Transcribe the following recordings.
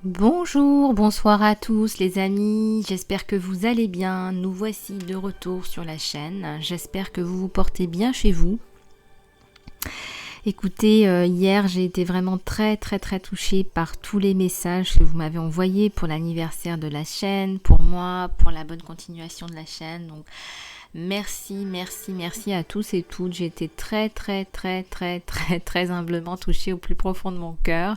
Bonjour, bonsoir à tous les amis, j'espère que vous allez bien. Nous voici de retour sur la chaîne, j'espère que vous vous portez bien chez vous. Écoutez, hier j'ai été vraiment très touchée par tous les messages que vous m'avez envoyés pour l'anniversaire de la chaîne, pour moi, pour la bonne continuation de la chaîne. Donc merci à tous et toutes. J'ai été très humblement touchée au plus profond de mon cœur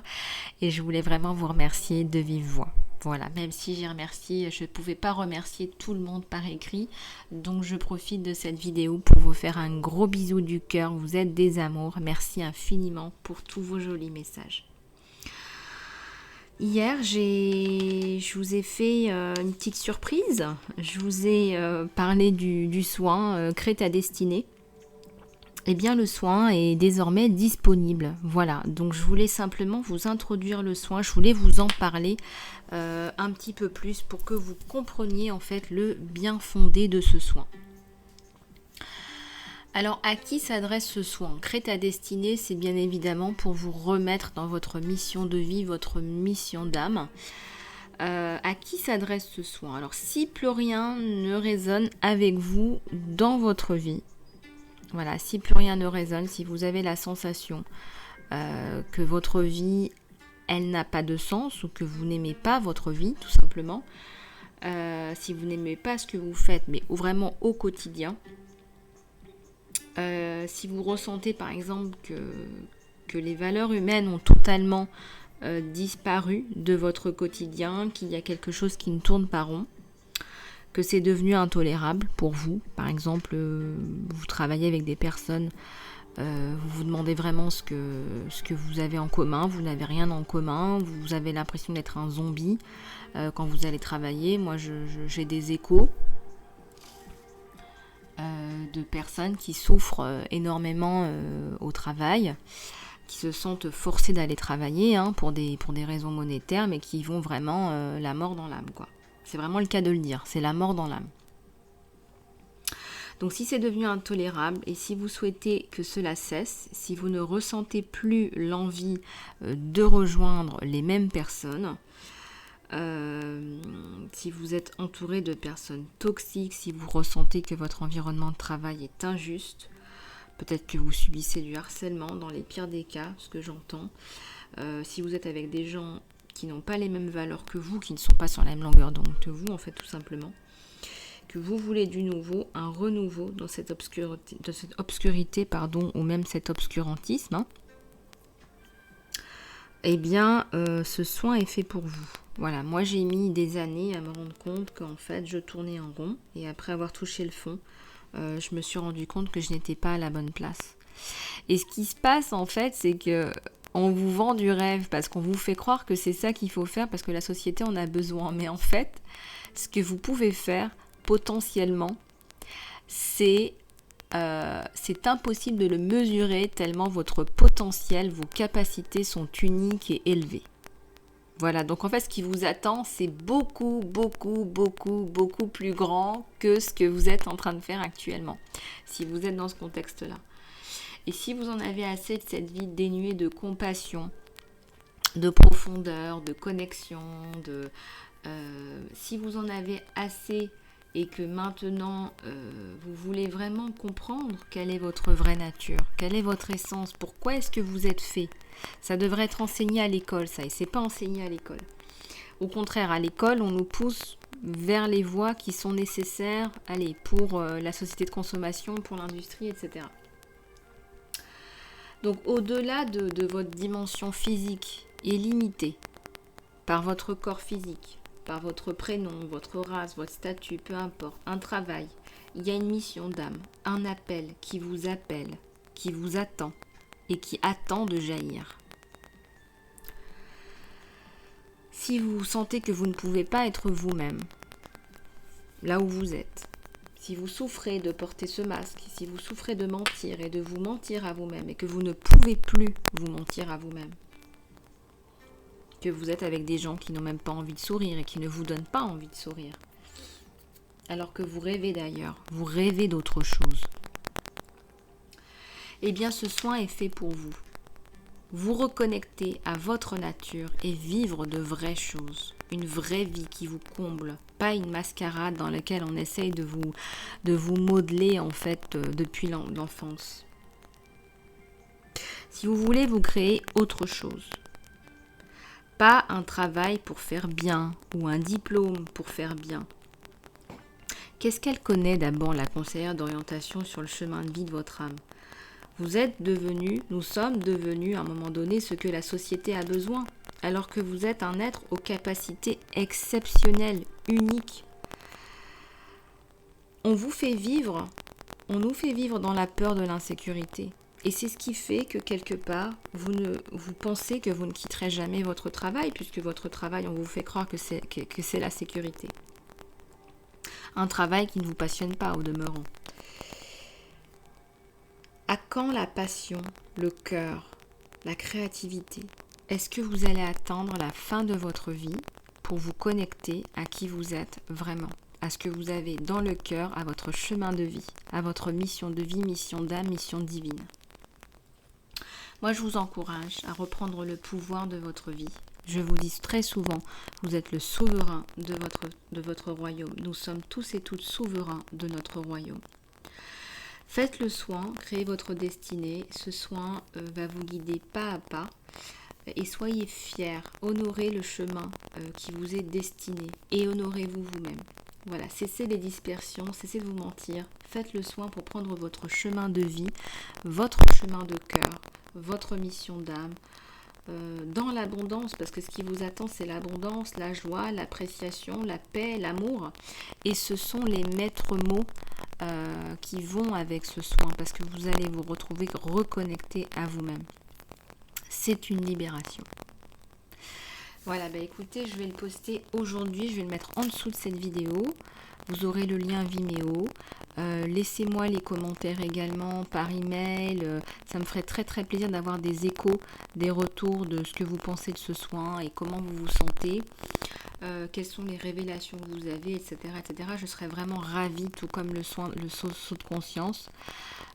et je voulais vraiment vous remercier de vive voix. Voilà, même si j'ai remercié, je ne pouvais pas remercier tout le monde par écrit, donc je profite de cette vidéo pour vous faire un gros bisou du cœur. Vous êtes des amours, merci infiniment pour tous vos jolis messages. Hier, je vous ai fait une petite surprise. Je vous ai parlé du soin Crée ta destinée. Eh bien, le soin est désormais disponible. Voilà, donc je voulais simplement vous introduire le soin. Je voulais vous en parler un petit peu plus pour que vous compreniez en fait le bien fondé de ce soin. Alors, à qui s'adresse ce soin? Crée ta destinée, c'est bien évidemment pour vous remettre dans votre mission de vie, votre mission d'âme. À qui s'adresse ce soin? Alors, si plus rien ne résonne avec vous dans votre vie, voilà, si plus rien ne résonne, si vous avez la sensation que votre vie, elle n'a pas de sens ou que vous n'aimez pas votre vie, tout simplement, si vous n'aimez pas ce que vous faites, mais vraiment au quotidien, si vous ressentez par exemple que les valeurs humaines ont totalement disparu de votre quotidien, qu'il y a quelque chose qui ne tourne pas rond, que c'est devenu intolérable pour vous. Par exemple, vous travaillez avec des personnes, vous vous demandez vraiment ce que vous avez en commun, vous n'avez rien en commun, vous avez l'impression d'être un zombie quand vous allez travailler. Moi, j'ai des échos de personnes qui souffrent énormément au travail, qui se sentent forcées d'aller travailler pour des raisons monétaires, mais qui vont vraiment la mort dans l'âme, quoi. C'est vraiment le cas de le dire, c'est la mort dans l'âme. Donc si c'est devenu intolérable et si vous souhaitez que cela cesse, si vous ne ressentez plus l'envie de rejoindre les mêmes personnes, si vous êtes entouré de personnes toxiques, si vous ressentez que votre environnement de travail est injuste, peut-être que vous subissez du harcèlement dans les pires des cas, ce que j'entends, si vous êtes avec des gens qui n'ont pas les mêmes valeurs que vous, qui ne sont pas sur la même longueur d'onde que vous, en fait, tout simplement, que vous voulez du nouveau, un renouveau dans cette obscurité, ou même cet obscurantisme, eh bien, ce soin est fait pour vous. Voilà, moi j'ai mis des années à me rendre compte qu'en fait, je tournais en rond, et après avoir touché le fond, je me suis rendu compte que je n'étais pas à la bonne place. Et ce qui se passe, en fait, c'est que on vous vend du rêve parce qu'on vous fait croire que c'est ça qu'il faut faire parce que la société en a besoin. Mais en fait, ce que vous pouvez faire potentiellement, c'est impossible de le mesurer tellement votre potentiel, vos capacités sont uniques et élevées. Voilà, donc en fait, ce qui vous attend, c'est beaucoup plus grand que ce que vous êtes en train de faire actuellement, si vous êtes dans ce contexte-là. Et si vous en avez assez de cette vie dénuée de compassion, de profondeur, de connexion, si vous en avez assez et que maintenant vous voulez vraiment comprendre quelle est votre vraie nature, quelle est votre essence, pourquoi est-ce que vous êtes fait, ça devrait être enseigné à l'école, ça, et c'est pas enseigné à l'école. Au contraire, à l'école, on nous pousse vers les voies qui sont nécessaires, pour la société de consommation, pour l'industrie, etc. Donc au-delà de votre dimension physique est limitée par votre corps physique, par votre prénom, votre race, votre statut, peu importe, un travail, il y a une mission d'âme, un appel, qui vous attend et qui attend de jaillir. Si vous sentez que vous ne pouvez pas être vous-même, là où vous êtes, si vous souffrez de porter ce masque, si vous souffrez de mentir et de vous mentir à vous-même et que vous ne pouvez plus vous mentir à vous-même, que vous êtes avec des gens qui n'ont même pas envie de sourire et qui ne vous donnent pas envie de sourire, alors que vous rêvez d'ailleurs, vous rêvez d'autre chose, eh bien ce soin est fait pour vous. vous reconnecter à votre nature et vivre de vraies choses. Une vraie vie qui vous comble, pas une mascarade dans laquelle on essaye de vous modeler en fait depuis l'enfance. Si vous voulez vous créer autre chose, pas un travail pour faire bien ou un diplôme pour faire bien. Qu'est-ce qu'elle connaît d'abord, la conseillère d'orientation sur le chemin de vie de votre âme? Nous sommes devenus à un moment donné ce que la société a besoin, alors que vous êtes un être aux capacités exceptionnelles, uniques. On nous fait vivre dans la peur de l'insécurité. Et c'est ce qui fait que quelque part, vous pensez que vous ne quitterez jamais votre travail, puisque votre travail, on vous fait croire que c'est la sécurité. Un travail qui ne vous passionne pas au demeurant. À quand la passion, le cœur, la créativité? Est-ce que vous allez attendre la fin de votre vie pour vous connecter à qui vous êtes vraiment, à ce que vous avez dans le cœur, à votre chemin de vie, à votre mission de vie, mission d'âme, mission divine? Moi, je vous encourage à reprendre le pouvoir de votre vie. Je vous dis très souvent, vous êtes le souverain de votre royaume. Nous sommes tous et toutes souverains de notre royaume. Faites le soin, créez votre destinée. Ce soin va vous guider pas à pas. Et soyez fiers, honorez le chemin qui vous est destiné. Et honorez-vous vous-même. Voilà, cessez les dispersions, cessez de vous mentir. Faites le soin pour prendre votre chemin de vie, votre chemin de cœur, votre mission d'âme, dans l'abondance, parce que ce qui vous attend, c'est l'abondance, la joie, l'appréciation, la paix, l'amour. Et ce sont les maîtres mots qui vont avec ce soin, parce que vous allez vous retrouver reconnecté à vous-même. C'est une libération. Voilà, écoutez, je vais le poster aujourd'hui, je vais le mettre en dessous de cette vidéo. Vous aurez le lien Vimeo. Laissez-moi les commentaires également par email. Ça me ferait très très plaisir d'avoir des échos, des retours de ce que vous pensez de ce soin et comment vous vous sentez. Quelles sont les révélations que vous avez, etc. etc. Je serais vraiment ravie, tout comme le saut de conscience,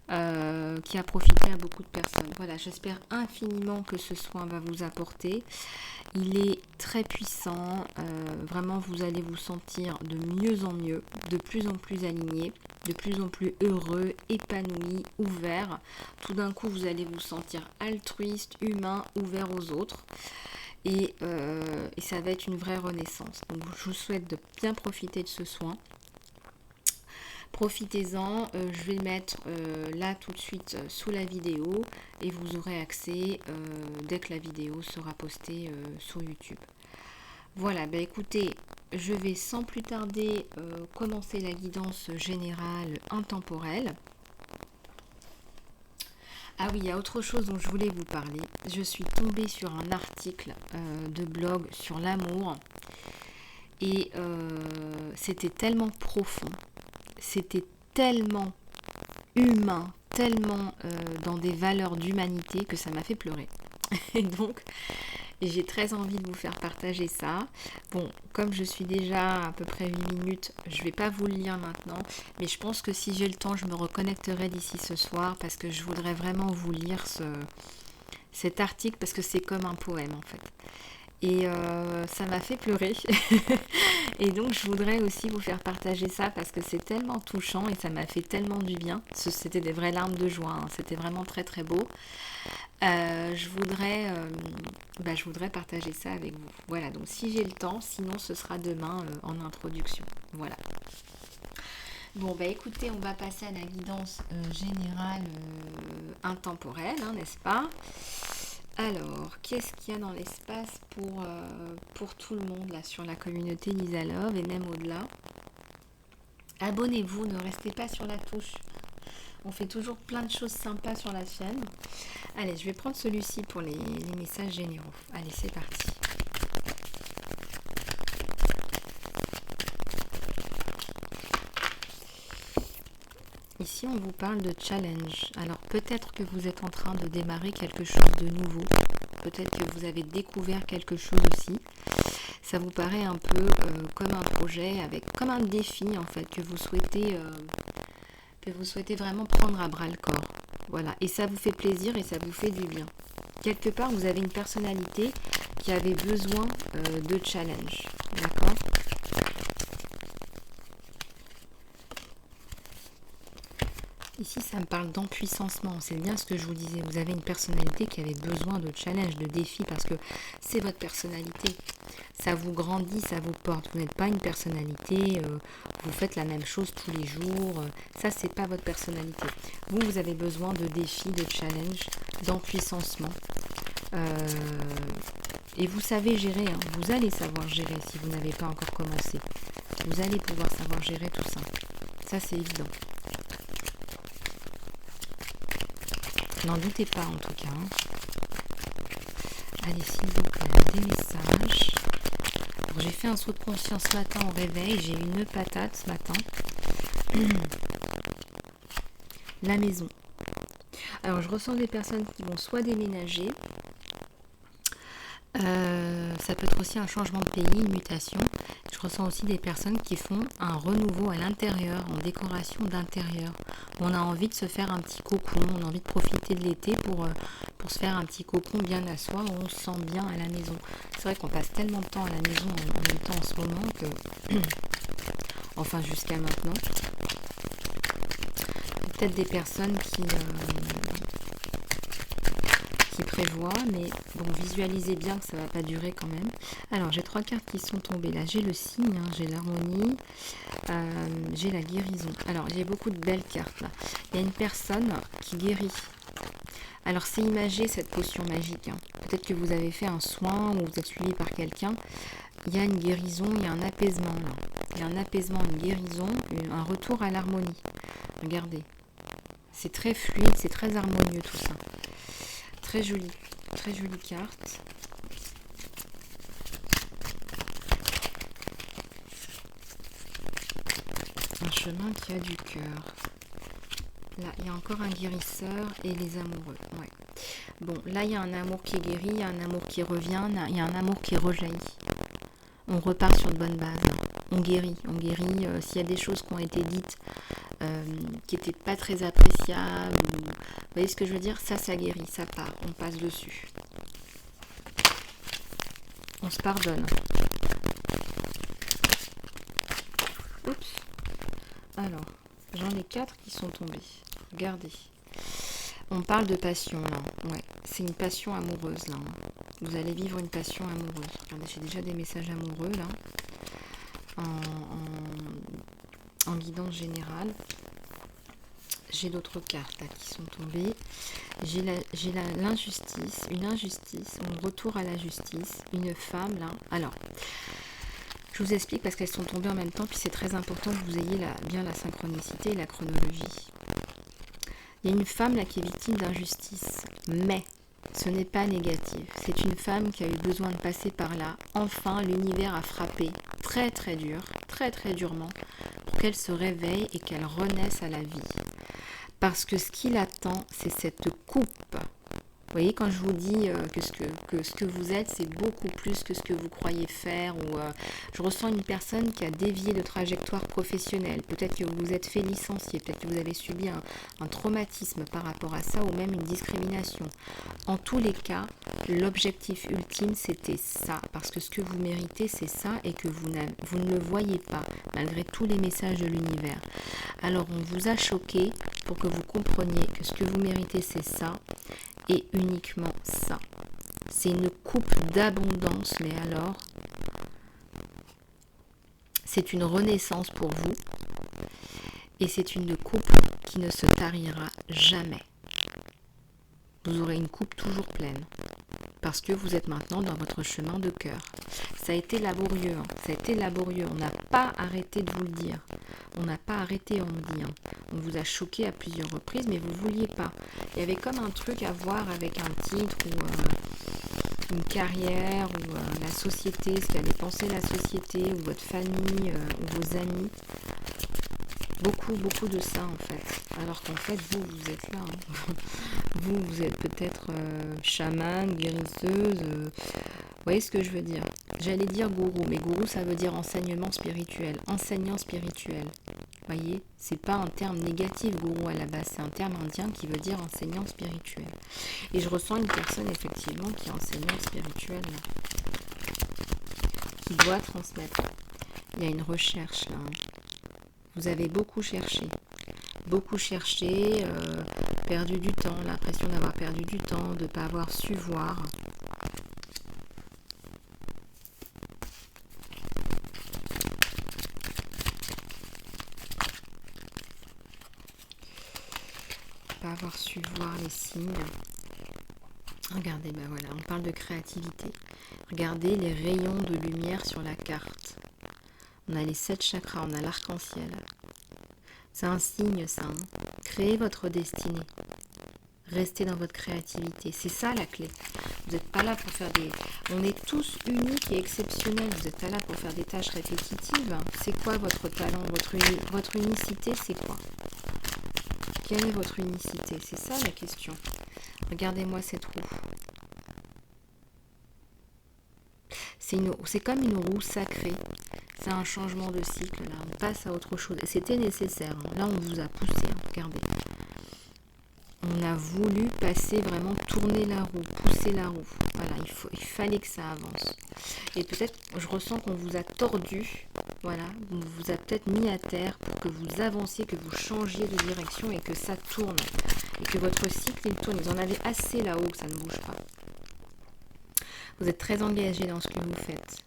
qui a profité à beaucoup de personnes. Voilà, j'espère infiniment que ce soin va vous apporter. Il est très puissant, vraiment vous allez vous sentir de mieux en mieux, de plus en plus aligné, de plus en plus heureux, épanoui, ouvert. Tout d'un coup vous allez vous sentir altruiste, humain, ouvert aux autres. Et ça va être une vraie renaissance. Donc je vous souhaite de bien profiter de ce soin. Profitez-en, je vais le mettre là tout de suite sous la vidéo et vous aurez accès dès que la vidéo sera postée sur YouTube. Voilà, écoutez, je vais sans plus tarder commencer la guidance générale intemporelle. Ah oui, il y a autre chose dont je voulais vous parler. Je suis tombée sur un article de blog sur l'amour et c'était tellement profond. C'était tellement humain, tellement dans des valeurs d'humanité que ça m'a fait pleurer. Et donc, j'ai très envie de vous faire partager ça. Bon, comme je suis déjà à peu près 8 minutes, je ne vais pas vous le lire maintenant. Mais je pense que si j'ai le temps, je me reconnecterai d'ici ce soir parce que je voudrais vraiment vous lire cet article parce que c'est comme un poème en fait. Et ça m'a fait pleurer. Et donc je voudrais aussi vous faire partager ça parce que c'est tellement touchant et ça m'a fait tellement du bien. C'était des vraies larmes de joie, hein. C'était vraiment très très beau. Je voudrais partager ça avec vous. Voilà, donc si j'ai le temps, sinon ce sera demain en introduction. Voilà. Bon, écoutez, on va passer à la guidance générale intemporelle, hein, n'est-ce pas ? Alors, qu'est-ce qu'il y a dans l'espace pour tout le monde là sur la communauté Lisa Love et même au-delà? Abonnez-vous, ne restez pas sur la touche. On fait toujours plein de choses sympas sur la chaîne. Allez, je vais prendre celui-ci pour les messages généraux. Allez, c'est parti. Ici, on vous parle de challenge. Alors, peut-être que vous êtes en train de démarrer quelque chose de nouveau. Peut-être que vous avez découvert quelque chose aussi. Ça vous paraît un peu comme un projet, comme un défi en fait, que vous souhaitez vraiment prendre à bras le corps. Voilà. Et ça vous fait plaisir et ça vous fait du bien. quelque part, vous avez une personnalité qui avait besoin de challenge. D'accord ? Ici, ça me parle d'empuissancement. C'est bien ce que je vous disais. Vous avez une personnalité qui avait besoin de challenge, de défi, parce que c'est votre personnalité. Ça vous grandit, ça vous porte. Vous n'êtes pas une personnalité, vous faites la même chose tous les jours. Ça, c'est pas votre personnalité. Vous, vous avez besoin de défis, de challenge, d'empuissancement. Et vous savez gérer. Hein. Vous allez savoir gérer si vous n'avez pas encore commencé. Vous allez pouvoir savoir gérer tout ça. Ça, c'est évident. N'en doutez pas en tout cas. Allez, s'il vous plaît, des messages. J'ai fait un saut de conscience ce matin au réveil. J'ai eu une patate ce matin. La maison. Alors, je ressens des personnes qui vont soit déménager. Ça peut être aussi un changement de pays, une mutation. Je ressens aussi des personnes qui font un renouveau à l'intérieur, en décoration d'intérieur. On a envie de se faire un petit cocon, on a envie de profiter de l'été pour se faire un petit cocon bien à soi, où on se sent bien à la maison. C'est vrai qu'on passe tellement de temps à la maison en même temps en ce moment que, enfin jusqu'à maintenant, peut-être des personnes qui prévoient, mais bon, visualisez bien que ça va pas durer quand même. Alors, j'ai 3 cartes qui sont tombées. Là, j'ai le signe, hein, j'ai l'harmonie, j'ai la guérison. Alors, j'ai beaucoup de belles cartes là. Il y a une personne qui guérit. Alors, c'est imagé cette potion magique. Hein. Peut-être que vous avez fait un soin ou vous êtes suivi par quelqu'un. Il y a une guérison, il y a un apaisement là. Il y a un apaisement, une guérison, un retour à l'harmonie. Regardez. C'est très fluide, c'est très harmonieux tout ça. Très jolie carte. Un chemin qui a du cœur. Là, il y a encore un guérisseur et les amoureux. Ouais. Bon, là, il y a un amour qui est guéri, il y a un amour qui revient, il y a un amour qui rejaillit. On repart sur de bonnes bases. On guérit. S'il y a des choses qui ont été dites qui n'étaient pas très appréciables, vous voyez ce que je veux dire, ça guérit, ça part, on passe dessus. On se pardonne. Oups. Alors, j'en ai 4 qui sont tombés. Regardez. On parle de passion là. Ouais, c'est une passion amoureuse là. Vous allez vivre une passion amoureuse. Regardez, j'ai déjà des messages amoureux là. En guidance générale. J'ai d'autres cartes là, qui sont tombées. J'ai l'injustice, une injustice, un retour à la justice, une femme là. Alors, je vous explique parce qu'elles sont tombées en même temps, puis c'est très important que vous ayez bien la synchronicité et la chronologie. Il y a une femme là qui est victime d'injustice, mais ce n'est pas négatif. C'est une femme qui a eu besoin de passer par là. Enfin, l'univers a frappé très très dur, très très durement, pour qu'elle se réveille et qu'elle renaisse à la vie. Parce que ce qui l'attend, c'est cette coupe. Vous voyez, quand je vous dis que ce que vous êtes, c'est beaucoup plus que ce que vous croyez faire. Je ressens une personne qui a dévié de trajectoire professionnelle. Peut-être que vous vous êtes fait licencier, peut-être que vous avez subi un traumatisme par rapport à ça, ou même une discrimination. En tous les cas, l'objectif ultime, c'était ça. Parce que ce que vous méritez, c'est ça, et que vous ne le voyez pas, malgré tous les messages de l'univers. Alors, on vous a choqué pour que vous compreniez que ce que vous méritez, c'est ça. Et uniquement ça. C'est une coupe d'abondance, mais alors, c'est une renaissance pour vous. Et c'est une coupe qui ne se tarira jamais. Vous aurez une coupe toujours pleine. Parce que vous êtes maintenant dans votre chemin de cœur. Ça a été laborieux. Hein. Ça a été laborieux. On n'a pas arrêté de vous le dire. On n'a pas arrêté, on me dit. Hein. On vous a choqué à plusieurs reprises, mais vous ne vouliez pas. Il y avait comme un truc à voir avec un titre ou une carrière ou la société, ce qu'avait pensé la société ou votre famille ou vos amis. Beaucoup de ça en fait. Alors qu'en fait, vous êtes là. Hein. Vous êtes peut-être chamane, guérisseuse. Vous voyez ce que je veux dire? J'allais dire gourou, mais gourou ça veut dire enseignement spirituel, enseignant spirituel. Voyez, c'est pas un terme négatif gourou à la base, c'est un terme indien qui veut dire enseignant spirituel. Et je ressens une personne effectivement qui est enseignant spirituel, là, qui doit transmettre. Il y a une recherche là. Vous avez beaucoup cherché, perdu du temps, l'impression d'avoir perdu du temps, de ne pas avoir su voir. Pas avoir su voir les signes. Regardez, ben voilà, on parle de créativité. Regardez les rayons de lumière sur la carte. On a les 7 chakras, on a l'arc-en-ciel. C'est un signe ça, hein. Créez votre destinée. Restez dans votre créativité. C'est ça la clé. Vous n'êtes pas là pour faire des... On est tous uniques et exceptionnels. Vous n'êtes pas là pour faire des tâches répétitives. C'est quoi votre talent, votre unicité, c'est quoi? Quelle est votre unicité? C'est ça la question. Regardez-moi cette roue. C'est comme une roue sacrée. C'est un changement de cycle. Là, on passe à autre chose. C'était nécessaire. Hein. Là, on vous a poussé. Hein. Regardez. On a voulu passer vraiment, tourner la roue, pousser la roue. Voilà, il fallait que ça avance. Et peut-être, je ressens qu'on vous a tordu. Voilà, on vous a peut-être mis à terre pour que vous avanciez, que vous changiez de direction et que ça tourne. Et que votre cycle, il tourne. Vous en avez assez là-haut que ça ne bouge pas. Vous êtes très engagé dans ce que vous faites.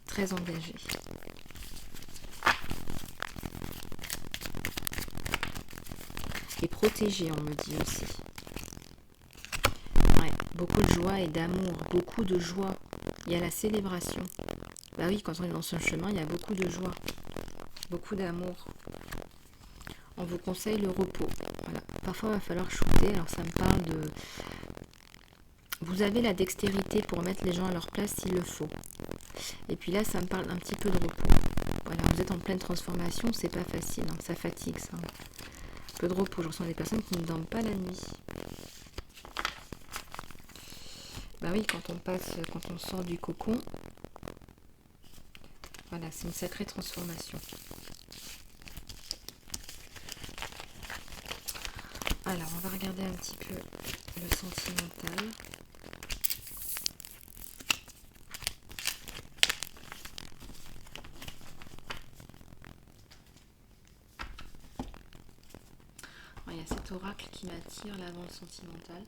Très engagé. Et protégé, on me dit aussi. Ouais, beaucoup de joie et d'amour. Beaucoup de joie. Il y a la célébration. Bah oui, quand on est dans ce chemin, il y a beaucoup de joie. Beaucoup d'amour. On vous conseille le repos. Voilà. Parfois, il va falloir shooter. Alors, ça me parle de... Vous avez la dextérité pour mettre les gens à leur place s'il le faut. Et puis là, ça me parle un petit peu de repos. Voilà, vous êtes en pleine transformation, c'est pas facile. Hein. Ça fatigue, ça. Un peu de repos. Je ressens des personnes qui ne dorment pas la nuit. Bah oui, quand on sort du cocon, voilà, c'est une sacrée transformation. Alors, on va regarder un petit peu le sentimental. Il y a cet oracle qui m'attire là dans le sentimental.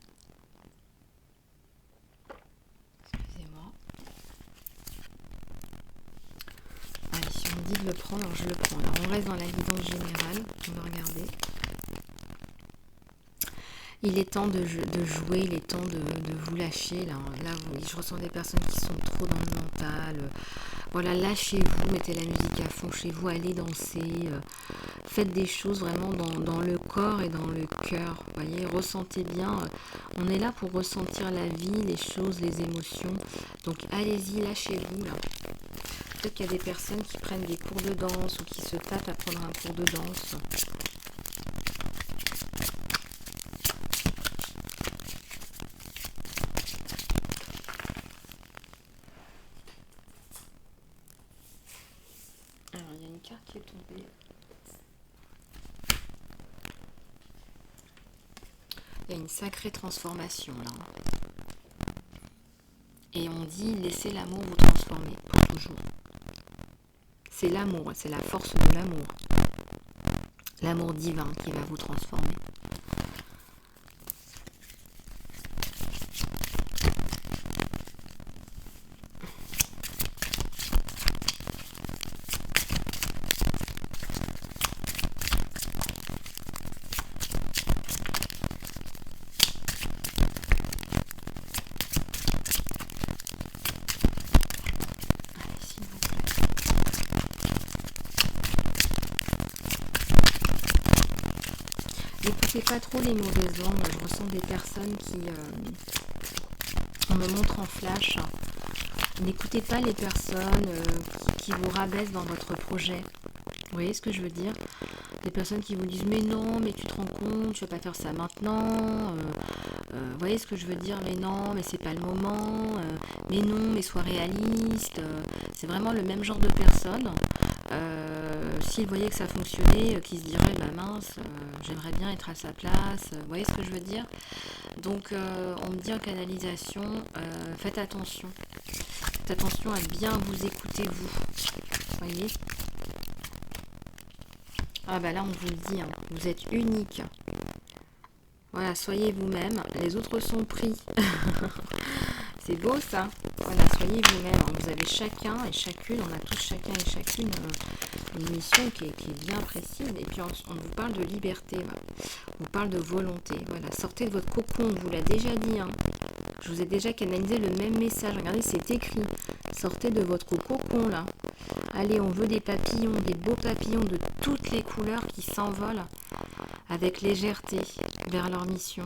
Excusez-moi. Allez, si on me dit de le prendre, alors je le prends. Alors, on reste dans la guidance générale. On va regarder. Il est temps de jouer, il est temps de vous lâcher. Là, je ressens des personnes qui sont trop dans le mental. Voilà, lâchez-vous, mettez la musique à fond chez vous, allez danser. Faites des choses vraiment dans le corps et dans le cœur. Voyez, ressentez bien. On est là pour ressentir la vie, les choses, les émotions. Donc allez-y, lâchez-vous. Là. Peut-être qu'il y a des personnes qui prennent des cours de danse ou qui se tapent à prendre un cours de danse. Qui est tombée. Il y a une sacrée transformation là. Et on dit laissez l'amour vous transformer pour toujours. C'est l'amour, c'est la force de l'amour. L'amour divin qui va vous transformer. N'écoutez pas trop les mauvaises ondes. Je ressens des personnes qui on me montre en flash. N'écoutez pas les personnes qui vous rabaissent dans votre projet. Vous voyez ce que je veux dire? Des personnes qui vous disent mais non, mais tu te rends compte, je ne vais pas faire ça maintenant. Vous voyez ce que je veux dire? Mais non, mais c'est pas le moment. Mais non, mais sois réaliste. C'est vraiment le même genre de personnes. S'ils voyaient que ça fonctionnait, qu'ils se diraient bah mince, j'aimerais bien être à sa place. Vous voyez ce que je veux dire? Donc on me dit en canalisation, faites attention. Faites attention à bien vous écouter vous. Voyez? Ah bah là on vous le dit, hein, vous êtes unique. Voilà, soyez vous-même, les autres sont pris. C'est beau ça. Voilà, soyez vous-même. Vous avez chacun et chacune, on a tous chacun et chacune une mission qui est bien précise. Et puis on vous parle de liberté, voilà. On vous parle de volonté. Voilà, sortez de votre cocon, on vous l'a déjà dit. Hein. Je vous ai déjà canalisé le même message. Regardez, c'est écrit. Sortez de votre cocon là. Allez, on veut des papillons, des beaux papillons de toutes les couleurs qui s'envolent avec légèreté vers leur mission.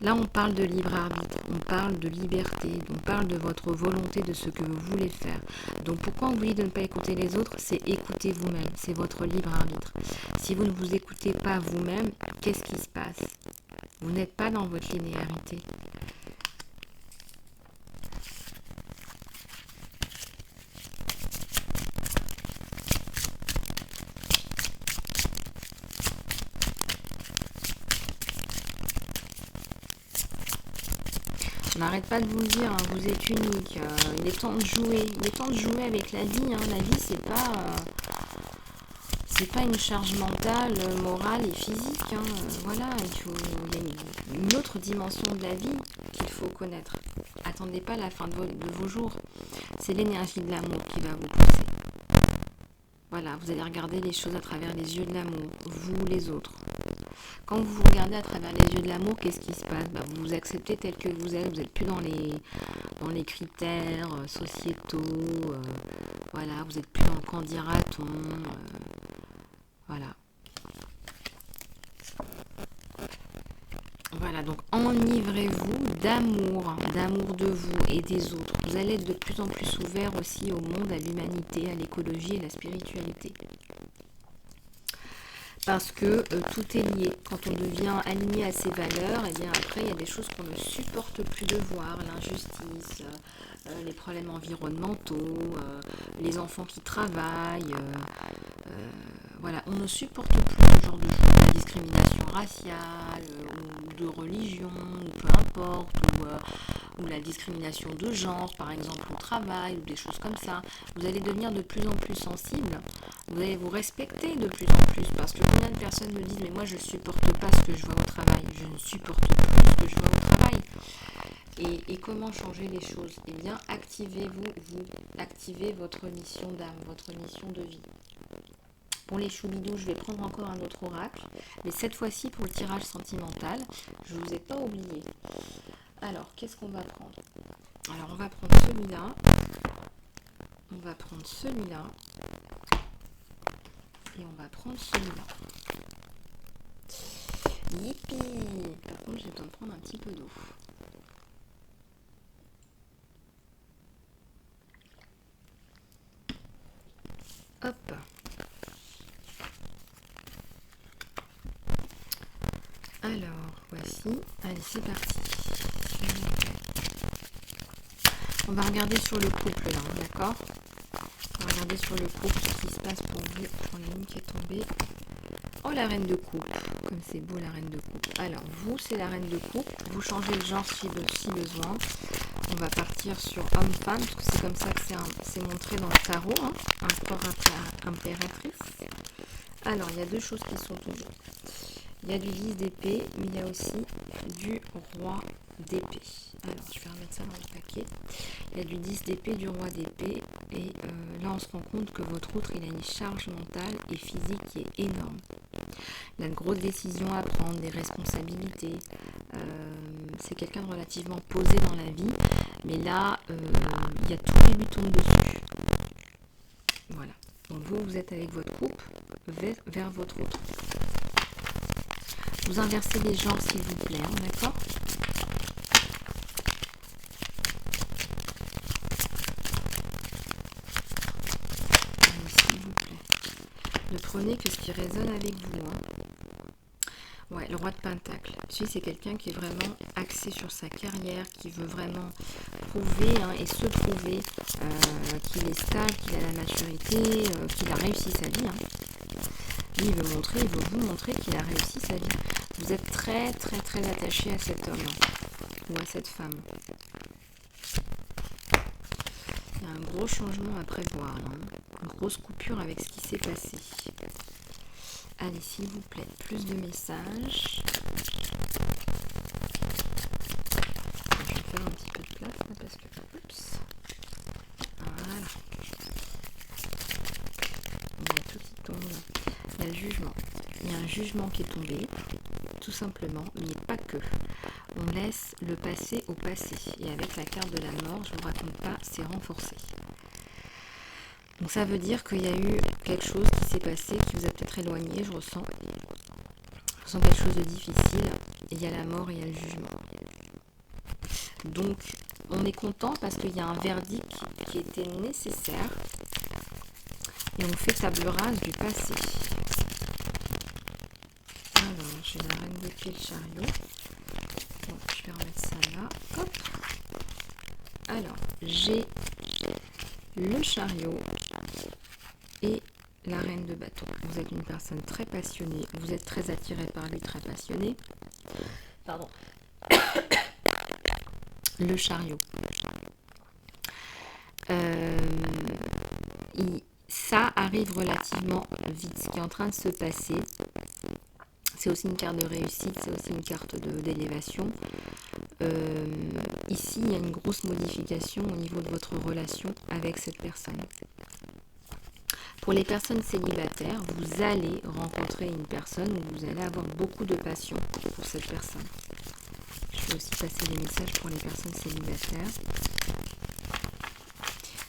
Là, on parle de libre arbitre, on parle de liberté, on parle de votre volonté, de ce que vous voulez faire. Donc, pourquoi on vous dit de ne pas écouter les autres? C'est écouter vous-même, c'est votre libre arbitre. Si vous ne vous écoutez pas vous-même, qu'est-ce qui se passe? Vous n'êtes pas dans votre linéarité. On n'arrête pas de vous le dire, hein, vous êtes unique, il est temps de jouer, il est temps de jouer avec la vie, hein. La vie c'est pas une charge mentale, morale et physique, hein. Voilà, il y a une autre dimension de la vie qu'il faut connaître. Attendez pas la fin de vos jours, c'est l'énergie de l'amour qui va vous pousser. Voilà, vous allez regarder les choses à travers les yeux de l'amour, vous les autres. Quand vous vous regardez à travers les yeux de l'amour, qu'est-ce qui se passe? Vous vous acceptez tel que vous êtes, vous n'êtes plus dans les critères sociétaux, voilà, vous n'êtes plus dans le qu'en dira-t-on, voilà. Voilà, donc enivrez-vous d'amour de vous et des autres. Vous allez être de plus en plus ouvert aussi au monde, à l'humanité, à l'écologie et à la spiritualité. Parce que tout est lié. Quand on devient aligné à ses valeurs, et bien après il y a des choses qu'on ne supporte plus de voir, l'injustice, les problèmes environnementaux, les enfants qui travaillent, voilà, on ne supporte plus ce genre de choses, de discrimination raciale, ou de religion, ou peu importe, ou la discrimination de genre, par exemple au travail, ou des choses comme ça. Vous allez devenir de plus en plus sensible, vous allez vous respecter de plus en plus, parce que combien de personnes me disent mais moi je ne supporte pas ce que je vois au travail, je ne supporte plus ce que je vois au travail. Et comment changer les choses? Eh bien, activez votre mission d'âme, votre mission de vie. Pour les choubidous, je vais prendre encore un autre oracle, mais cette fois-ci pour le tirage sentimental, je ne vous ai pas oublié. Alors, qu'est-ce qu'on va prendre? Alors, on va prendre celui-là, on va prendre celui-là, et on va prendre celui-là. Yippie! Par contre, j'ai besoin de prendre un petit peu d'eau. Hop! Alors, voici. Allez, c'est parti. On va regarder sur le couple, là, d'accord? On va regarder sur le couple ce qui se passe pour vous. On a une qui est tombée. Oh, la reine de coupe. Comme c'est beau, la reine de coupe. Alors, vous, c'est la reine de coupe. Vous changez le genre si besoin. On va partir sur homme-femme, parce que c'est comme ça que c'est montré dans le tarot. Hein. Empereur, impératrice. Alors, il y a deux choses qui sont toujours. Il y a du 10 d'épée, mais il y a aussi du roi d'épée. Alors, je vais remettre ça dans le paquet. Il y a du 10 d'épée, du roi d'épée. Et là, on se rend compte que votre autre, il a une charge mentale et physique qui est énorme. Il a de grosses décisions à prendre, des responsabilités. C'est quelqu'un de relativement posé dans la vie. Mais là, il y a tout qui lui tombe dessus. Voilà. Donc vous êtes avec votre couple vers votre autre. Vous inversez les genres s'il vous plaît, hein, d'accord? Allez, s'il vous plaît. Ne prenez que ce qui résonne avec vous. Hein. Ouais, le roi de Pentacle. Lui, c'est quelqu'un qui est vraiment axé sur sa carrière, qui veut vraiment prouver et se prouver qu'il est stable, qu'il a la maturité, qu'il a réussi sa vie. Hein. Lui, il veut vous montrer qu'il a réussi sa vie. Vous êtes très, très, très attaché à cet homme ou à cette femme. Il y a un gros changement à prévoir, une grosse coupure avec ce qui s'est passé. Allez, s'il vous plaît, plus de messages. Je vais faire un petit peu de place là, parce que... Oups. Voilà. Il y a tout qui tombe. Il y a le jugement. Il y a un jugement qui est tombé, tout simplement, mais pas que. On laisse le passé au passé. Et avec la carte de la mort, je ne vous raconte pas, c'est renforcé. Donc ça veut dire qu'il y a eu quelque chose qui s'est passé, qui vous a peut-être éloigné, je ressens. Je ressens quelque chose de difficile. Et il y a la mort et il y a le jugement. Donc on est content parce qu'il y a un verdict qui était nécessaire. Et on fait table rase du passé. Alors, j'ai la reine d'épée, le chariot. Bon, je vais remettre ça là. Hop. Alors, j'ai le chariot et la reine de bâton. Vous êtes une personne très passionnée. Vous êtes très attiré par lui, très passionné. Pardon. Le chariot. Ça arrive relativement vite. Ce qui est en train de se passer, c'est aussi une carte de réussite, c'est aussi une carte d'élévation. Ici, il y a une grosse modification au niveau de votre relation avec cette personne. Pour les personnes célibataires, vous allez rencontrer une personne où vous allez avoir beaucoup de passion pour cette personne. Je vais aussi passer des messages pour les personnes célibataires.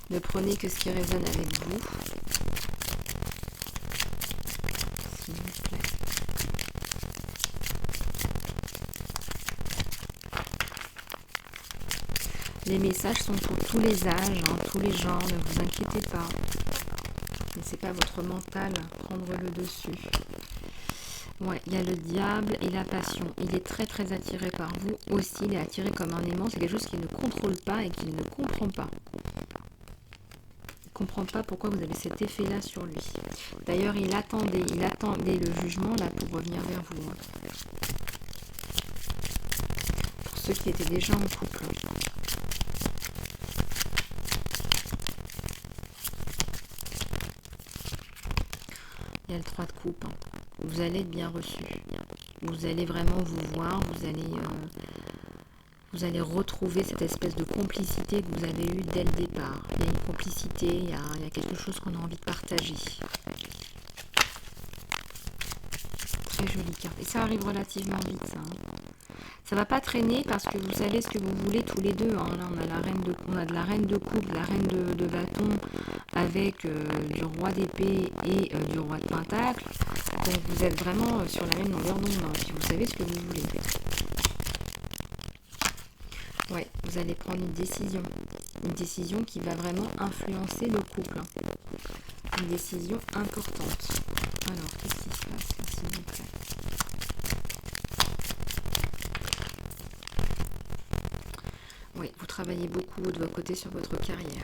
Ne prenez que ce qui résonne avec vous. S'il vous plaît. Les messages sont pour tous les âges, tous les genres, ne vous inquiétez pas. Laissez pas votre mental prendre le dessus. Ouais, il y a le diable et la passion. Il est très très attiré par vous aussi. Il est attiré comme un aimant. C'est quelque chose qu'il ne contrôle pas et qu'il ne comprend pas. Il ne comprend pas pourquoi vous avez cet effet-là sur lui. D'ailleurs, il attendait le jugement là pour revenir vers vous. Pour ceux qui étaient déjà en couple. Il y a le 3 de coupe. Vous allez être bien reçu. Vous allez vraiment vous voir. Vous allez retrouver cette espèce de complicité que vous avez eue dès le départ. Il y a une complicité, il y a quelque chose qu'on a envie de partager. Très jolie carte. Et ça arrive relativement vite, ça. Ça va pas traîner parce que vous savez ce que vous voulez tous les deux. Là, on a de la reine de coupe, de la reine de bâton avec du roi d'épée et du roi de pentacle. Donc vous êtes vraiment sur la même longueur d'onde. Puis vous savez ce que vous voulez. Ouais, vous allez prendre une décision qui va vraiment influencer le couple. Une décision importante. Alors, qu'est-ce qui se passe là, s'il vous plaît? Oui, vous travaillez beaucoup de votre côté sur votre carrière.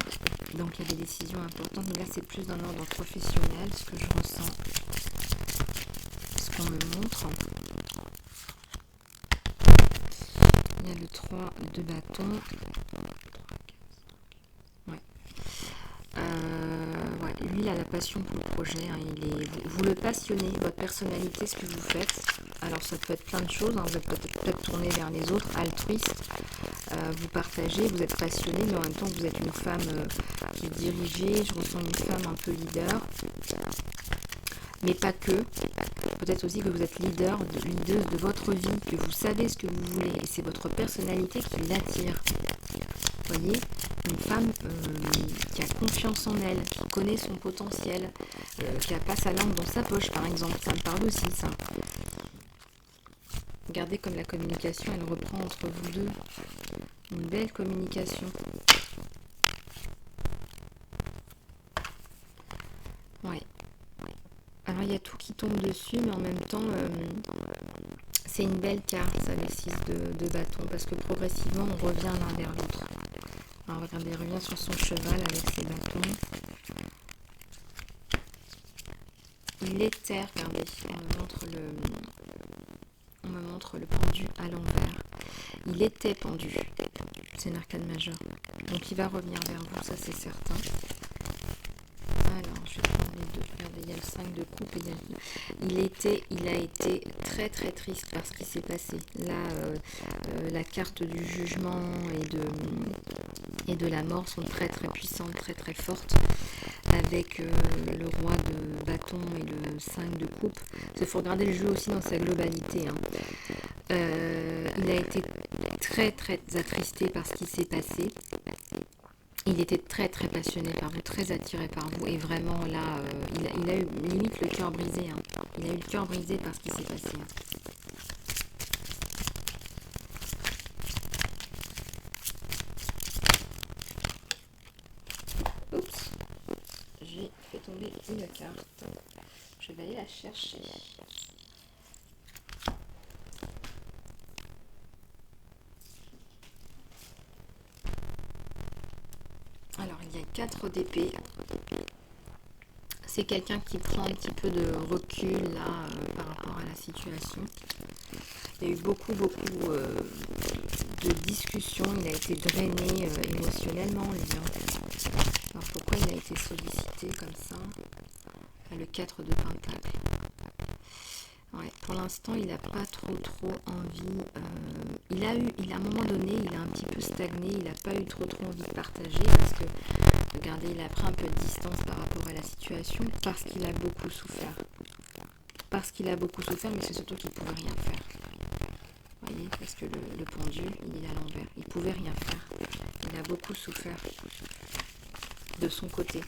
Donc, il y a des décisions importantes. Mais là, c'est plus d'un ordre professionnel, ce que je ressens. Ce qu'on me montre. Il y a le 3 de bâton. Ouais. Lui, il a la passion pour le projet. Vous le passionnez, votre personnalité, ce que vous faites. Alors, ça peut être plein de choses. Vous êtes peut-être tourné vers les autres, altruiste. Vous partagez, vous êtes passionné, mais en même temps, vous êtes une femme qui est dirigée. Je ressens une femme un peu leader. Mais pas que. Peut-être aussi que vous êtes leadeuse de votre vie, que vous savez ce que vous voulez. Et c'est votre personnalité qui l'attire. Vous voyez, une femme qui a confiance en elle, qui connaît son potentiel, qui n'a pas sa langue dans sa poche, par exemple. Ça me parle aussi, ça. Regardez comme la communication, elle reprend entre vous deux. Une belle communication. Ouais. Alors il y a tout qui tombe dessus, mais en même temps, c'est une belle carte, ça, les 6 de bâton, parce que progressivement, on revient l'un vers l'autre. Alors regardez, il revient sur son cheval avec ses bâtons. Il était, regardez, on me montre le pendu à l'envers. Il était pendu. C'est un arcane majeur. Donc il va revenir vers vous, ça c'est certain. Alors, je vais prendre les deux. Regardez, il y a le 5 de coupe. Il a été très très triste par ce qui s'est passé. Là, la carte du jugement et de la mort sont très très puissantes, très très fortes. Avec le roi de bâton et le 5 de coupe. Il faut regarder le jeu aussi dans sa globalité. Hein. Il a été très très attristé par ce qui s'est passé. Il était très très passionné par vous, très attiré par vous, et vraiment là, il a eu limite le cœur brisé. Hein. Il a eu le cœur brisé par ce qui s'est passé. Hein. Oups, j'ai fait tomber une carte. Je vais aller la chercher. Alors, il y a 4 d'épée. C'est quelqu'un qui prend un petit peu de recul là par rapport à la situation. Il y a eu beaucoup de discussions. Il a été drainé émotionnellement, lui. Hein. Alors, pourquoi il a été sollicité comme ça? Le 4 de pentacle. Ouais, pour l'instant, il n'a pas trop envie. À un moment donné, il a un petit peu stagné. Il n'a pas eu trop envie de partager parce que, regardez, il a pris un peu de distance par rapport à la situation parce qu'il a beaucoup souffert. Parce qu'il a beaucoup souffert, mais c'est surtout qu'il ne pouvait rien faire. Vous voyez, parce que le pendule, il est à l'envers. Il ne pouvait rien faire. Il a beaucoup souffert de son côté.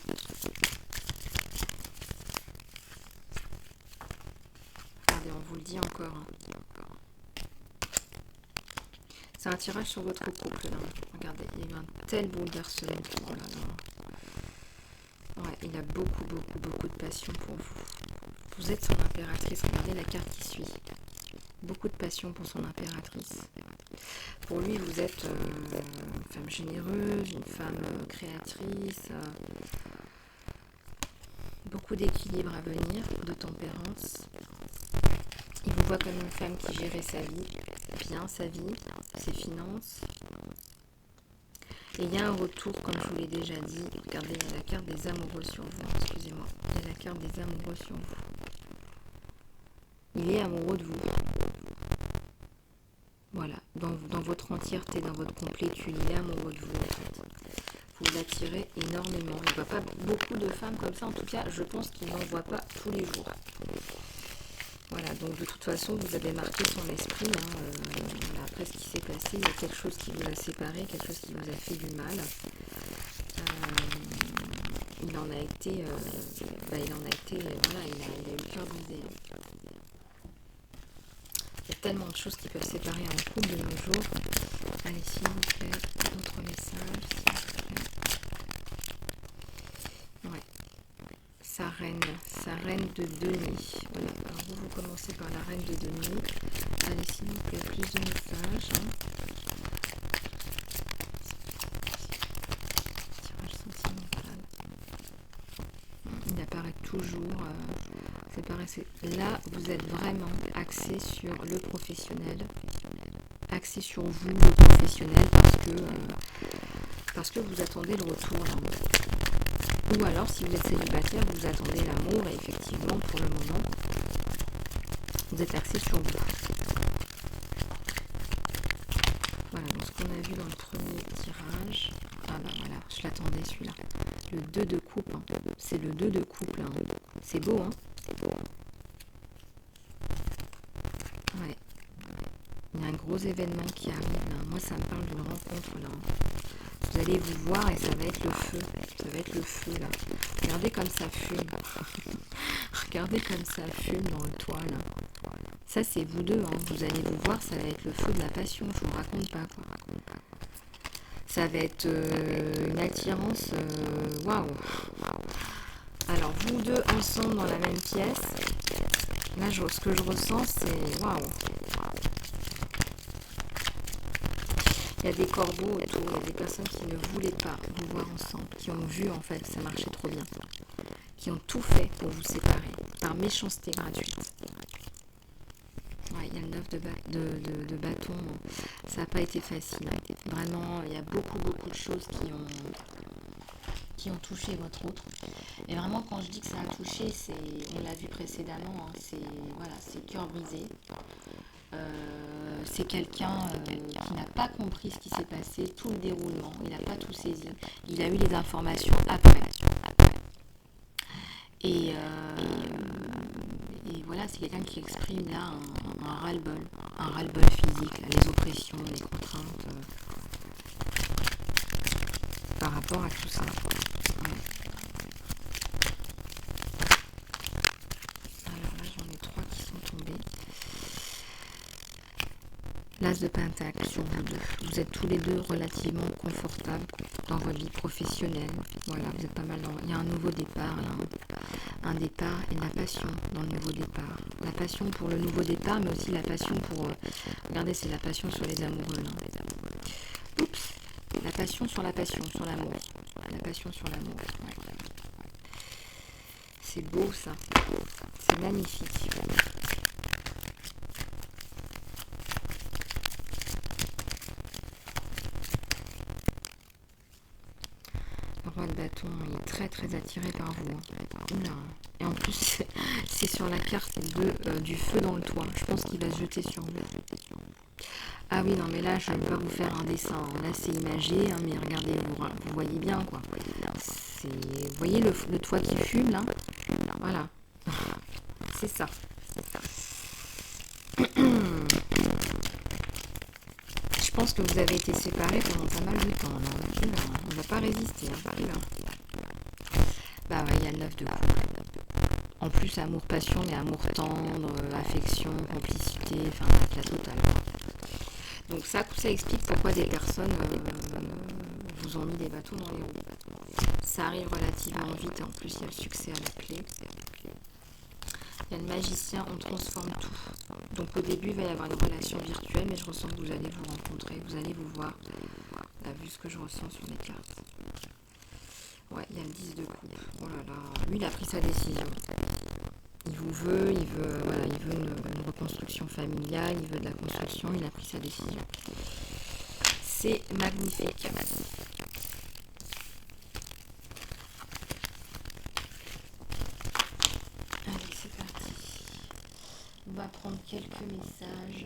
On vous le dit encore. Hein. C'est un tirage sur votre couple. Là. Regardez, il y a eu un tel bouleversement. Oh là là. Ouais, il a beaucoup de passion pour vous. Vous êtes son impératrice. Regardez la carte qui suit. Beaucoup de passion pour son impératrice. Pour lui, vous êtes une femme généreuse, une femme créatrice. Beaucoup d'équilibre à venir, de tempérance. Il vous voit comme une femme qui gérait sa vie, bien sa vie, ses finances. Et il y a un retour, comme je vous l'ai déjà dit. Regardez, il y a la carte des amoureux sur vous. Excusez-moi. Il y a la carte des amoureux sur vous. Il est amoureux de vous. Voilà. Dans votre entièreté, dans votre complétude, il est amoureux de vous, en fait. Vous l'attirez énormément. Il ne voit pas beaucoup de femmes comme ça. En tout cas, je pense qu'il n'en voit pas tous les jours. Voilà, donc de toute façon, vous avez marqué son esprit. Hein, après ce qui s'est passé, il y a quelque chose qui vous a séparé, quelque chose qui vous a fait du mal. Il en a été, voilà, il a eu le cœur brisé. Il y a tellement de choses qui peuvent séparer un couple de nos jours. Allez, s'il vous plaît, d'autres messages, s'il vous plaît. Ouais. Sa reine de denier. Voilà. Alors vous commencez par la reine de denier. Allez, s'il vous plaît, plus de messages. Tirage sentimental. Il apparaît toujours. Là, vous êtes vraiment axé sur le professionnel. Axé sur vous, le professionnel, parce que vous attendez le retour. Là. Ou alors, si vous êtes célibataire, vous attendez l'amour et effectivement, pour le moment, vous êtes axé sur vous. Voilà, donc ce qu'on a vu dans le premier tirage. Ah ben voilà, je l'attendais celui-là. Le 2 de coupe. Hein. C'est le 2 de couple. Hein. C'est beau, hein? Ouais. Il y a un gros événement qui arrive là. Moi, ça me parle d'une rencontre là. Vous allez vous voir et ça va être le feu. Ça va être le feu là. Regardez comme ça fume. Regardez comme ça fume dans le toit là. Ça c'est vous deux. Hein. Vous allez vous voir, ça va être le feu de la passion. Je vous raconte pas quoi. Ça va être une attirance. Waouh. Alors, vous deux ensemble dans la même pièce. Là, ce que je ressens, c'est... Waouh! Il y a des corbeaux autour, il y a des personnes qui ne voulaient pas vous voir ensemble, qui ont vu en fait que ça marchait trop bien, qui ont tout fait pour vous séparer, par méchanceté gratuite. Ouais, il y a le 9 de bâton, ça n'a pas été facile. Vraiment, il y a beaucoup de choses qui ont touché votre autre. Et vraiment, quand je dis que ça a touché, on l'a vu précédemment, hein, c'est cœur brisé. C'est quelqu'un qui n'a pas compris ce qui s'est passé, tout le déroulement, il n'a pas tout saisi. Il a eu les informations après. Et voilà, c'est quelqu'un qui exprime là un ras-le-bol physique, là, les oppressions, les contraintes par rapport à tout ça. Ouais. Alors là, j'en ai 3 qui sont tombés. L'As de Pentacle sur vous deux. Vous êtes tous les deux relativement confortables dans votre vie professionnelle. Voilà, vous êtes pas mal dans... Il y a un nouveau départ, là. Un départ et de la passion dans le nouveau départ. La passion pour le nouveau départ, mais aussi la passion pour... Regardez, c'est la passion sur les amoureux, là. Oups. La passion, sur l'amour. La passion sur l'amour. Ouais. C'est beau, ça. C'est magnifique. Le roi de bâton, il est très attiré par vous. Oula. Et en plus, c'est sur la carte du feu dans le toit. Je pense qu'il va se jeter sur vous. Ah oui, non, mais là, je ne vais pas vous faire un dessin. Là, c'est imagé, hein, mais regardez, vous voyez bien, quoi. Vous voyez le toit qui fume, là? Voilà. C'est ça. Je pense que vous avez été séparés pendant pas mal de temps. On ne va pas résister. Bah ouais, il y a le 9 de coupe. En plus, amour, passion, mais amour tendre, affection, complicité, enfin, la totale. Donc ça explique pourquoi des personnes vous ont mis des bâtons dans les roues. Ça arrive relativement vite, en plus il y a le succès à la clé. Il y a le magicien, on transforme tout. Donc au début, il va y avoir une relation virtuelle, mais je ressens que vous allez vous rencontrer, vous allez vous voir. Là, vu ce que je ressens sur les cartes. Ouais, il y a le 10 de coupe. Oh là là, lui, il a pris sa décision. Il vous veut, il veut une reconstruction familiale, il veut de la construction, il a pris sa décision. C'est magnifique. Allez, c'est parti. On va prendre quelques messages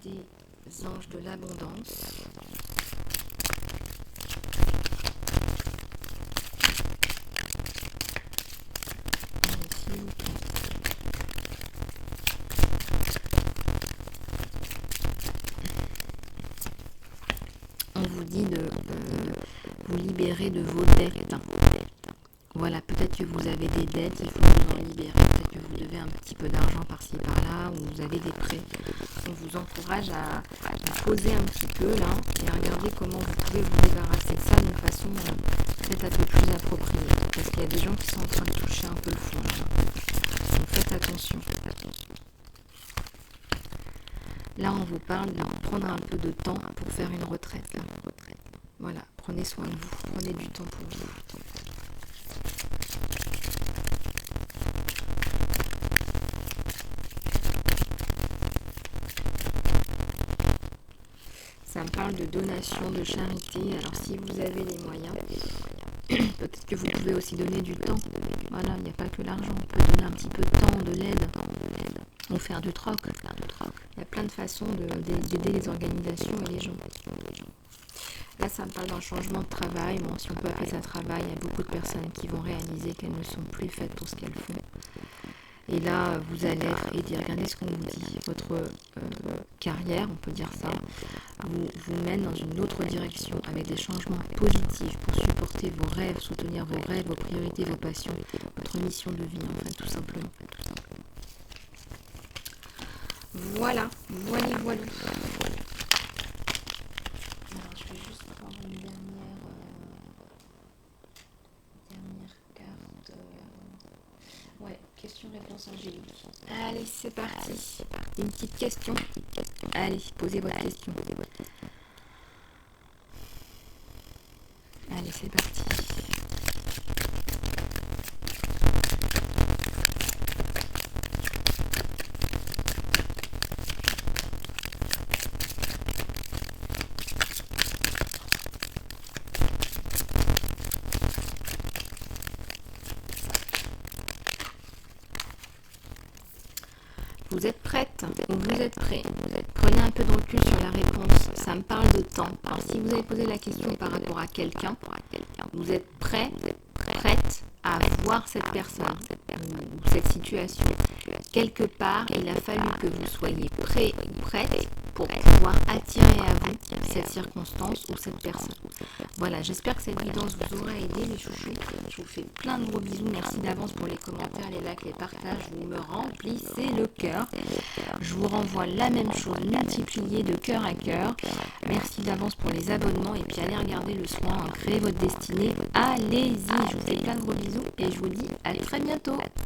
des anges de l'abondance. On vous dit de vous libérer de vos dettes. Voilà, peut-être que vous avez des dettes, il faut vous en libérer. Peut-être que vous devez un petit peu d'argent par-ci par-là, ou vous avez des prêts. On vous encourage à poser un petit peu là et à regarder comment vous pouvez vous débarrasser de ça d'une façon peut-être un peu plus appropriée. Parce qu'il y a des gens qui sont en train de toucher un peu le fond. Donc faites attention. Là, on vous parle de prendre un peu de temps pour faire une retraite. Voilà, prenez soin de vous, prenez du temps pour vous. Ça me parle de donation, de charité. Alors si vous avez les moyens, peut-être que vous pouvez aussi donner du temps. Voilà, il n'y a pas que l'argent. On peut donner un petit peu de temps, de l'aide, ou faire du troc. Il y a plein de façons d'aider les organisations et les gens. Là, ça me parle d'un changement de travail. Bon, si on peut appeler ça travail, il y a beaucoup de personnes qui vont réaliser qu'elles ne sont plus faites pour ce qu'elles font. Et là, vous allez être aidé. Regardez ce qu'on vous dit. Votre carrière, on peut dire ça, vous mène dans une autre direction avec des changements positifs pour supporter vos rêves, soutenir vos rêves, vos priorités, vos passions, votre mission de vie, en fait, tout simplement. Voilà. Alors, je vais juste prendre une dernière carte. réponse angélique. Allez, c'est parti. Une petite question. Allez, posez votre question. Allez, c'est parti. Vous êtes prête ou vous êtes prêt? Prenez un peu de recul sur la réponse. Ça me parle de temps. Alors, si vous avez posé la question par rapport à quelqu'un, vous êtes prêt, prête à voir cette personne ou cette situation. Quelque part, il a fallu que vous soyez prêt ou prête pour pouvoir attirer à vous cette circonstance ou cette personne. Voilà, j'espère que cette guidance vous aura aidé les chouchous. Je vous fais plein de gros bisous. Merci d'avance pour les commentaires, les likes, les partages. Vous me remplissez le cœur. Je vous renvoie la même chose multipliée de cœur à cœur. Merci d'avance pour les abonnements et puis allez regarder le soin, créer votre destinée. Allez-y, je vous fais plein de gros bisous et je vous dis à très bientôt.